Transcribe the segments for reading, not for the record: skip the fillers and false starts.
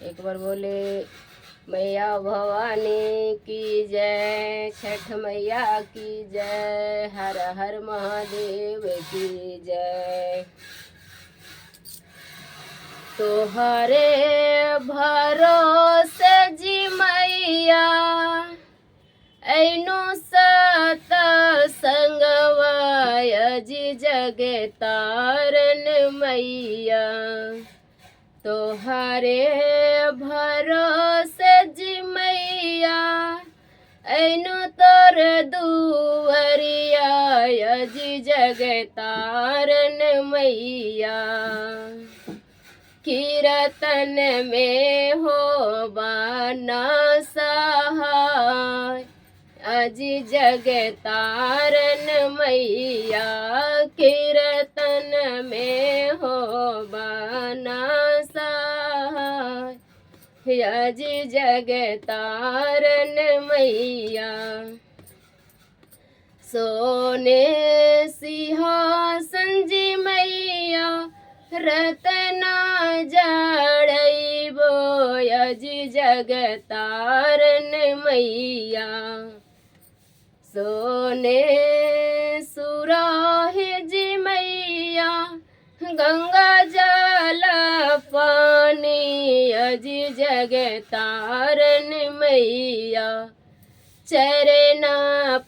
एक बार बोले मैया भवानी की जय, छठ मैया की जय, हर हर महादेव की जय। तोहरे भरोसे जी मैया ऐनु सत संगवाय जी जगे तारन मैया। तोहरे भरोसे जी मैया ऐनु तोर दुवरिया जी जगे तारन मैया। कीर्तन में हो बाना सहाय अजी जग तारन मैया। कीर्तन में हो बाना सहाय अजी जग तारन मैया। सोने सिंहासन जी मैया रतना जड़ैबो अजी जग तारन मैया। सोने सुराहे जी मैया गंगा जल पानी अजी जग तारन मैया। चरना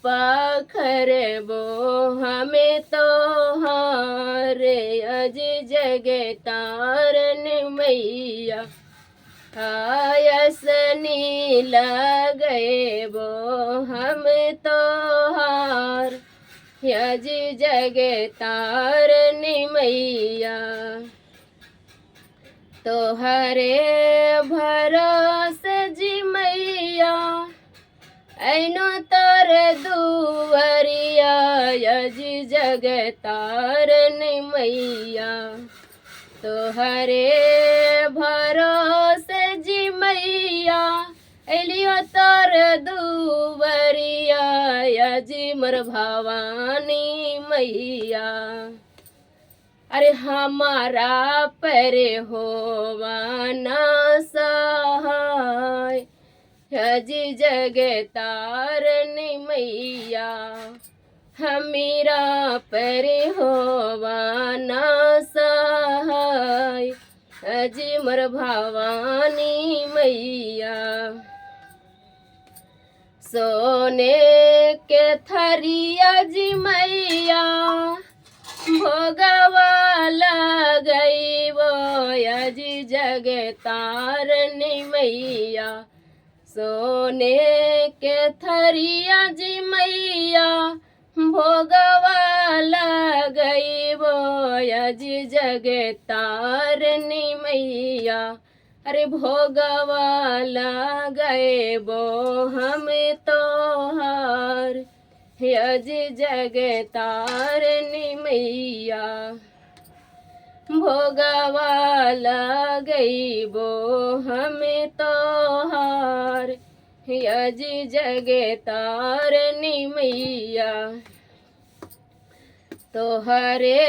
पाखर बो हमें तो हारे अजी जग तारन मैया। आयसनी लगे बो हम तो हार अजी जग तारन मैया। तोहरे भरोसे जी मैया ऐनो तोर दुवरिया अजी जग तारन मैया। तोहरे भरोसे जी मैया एलियो तोर दुवरिया अजी मोर भवानी मैया। अरे हमारा पर होवाना सहाय अजी जग तारन मैया। हमीरा पर होवाना सहाय अजी मोर भवानी मैया। सोने के थरिया जी मैया भोगवा लगैबो अजी जग तारन मैया। सोने के थरिया जी मैया भोगवा लगैबो अजी जग तारन मैया। अरे भोगवा लगैबो हम तोहार अजी जग तारन मैया। भोगवा लगैबो हम तोहार अजी जग तारन मैया। तोहरे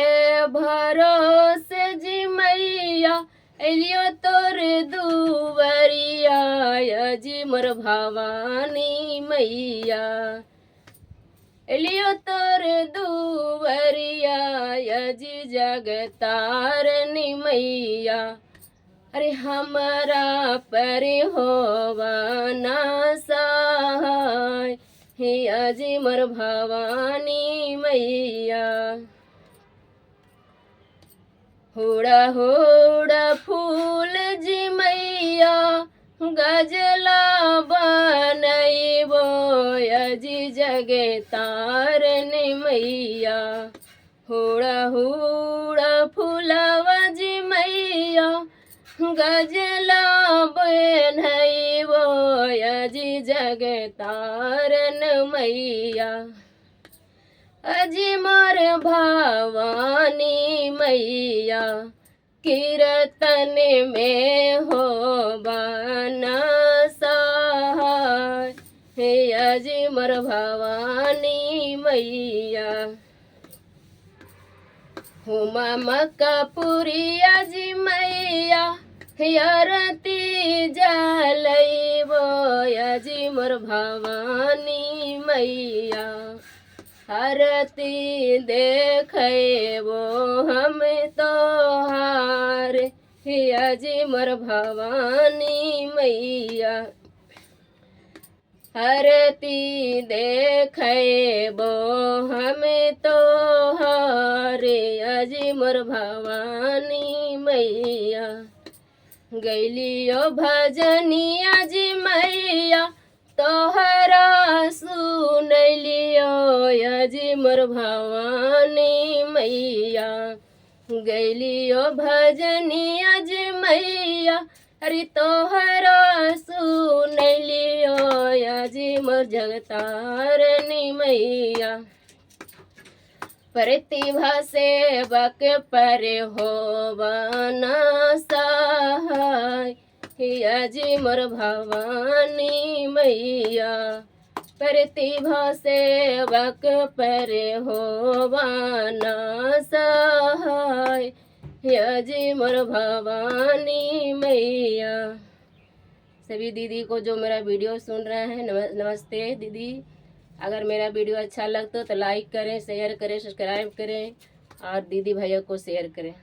भरोसे जी मैया एलियो तोर दुवरिया अजी मोर भवानी मैया। एलियो तोर दुवरिया अजी जग तारन मैया। अरे हमारा पर होवाना सहाय अजी मोर भवानी मैया। हुड़ा हुड़ा फूल जी मैया गजला बनैबो अजी जग तारन मैया। हुड़ा हुड़ा फूलवा जी मैया गजला बनैबो अजी जग तारन मैया। अजी मोर भवानी मैया। कीर्तन में हो बाना सहाय अजी मोर भवानी मैया। हुमा मक्का पुरिया जी मैया आरती जलैबो अजी मोर भवानी मैया आरती देखैबो हम तोहार अजी मोर भवानी मैया आरती देखैबो हम तोहार अजी मोर भवानी मैया गैलियो भजनिया जी मैया तोहरा सुनलियो अजी मोर भवानी मैया गैलियो भजनिया जी मैया अरे तोहरा सुनलियो अजी मोर जगतारनी मैया प्रतिभा सेवक पर होवना सहाय अजी मोर भवानी मैया प्रतिभा सेवक पर होवना सहाय अजी मोर भवानी मैया। सभी दीदी को जो मेरा वीडियो सुन रहे हैं नमस्ते दीदी। अगर मेरा वीडियो अच्छा लगता तो लाइक करें, शेयर करें, सब्सक्राइब करें और दीदी भैया को शेयर करें।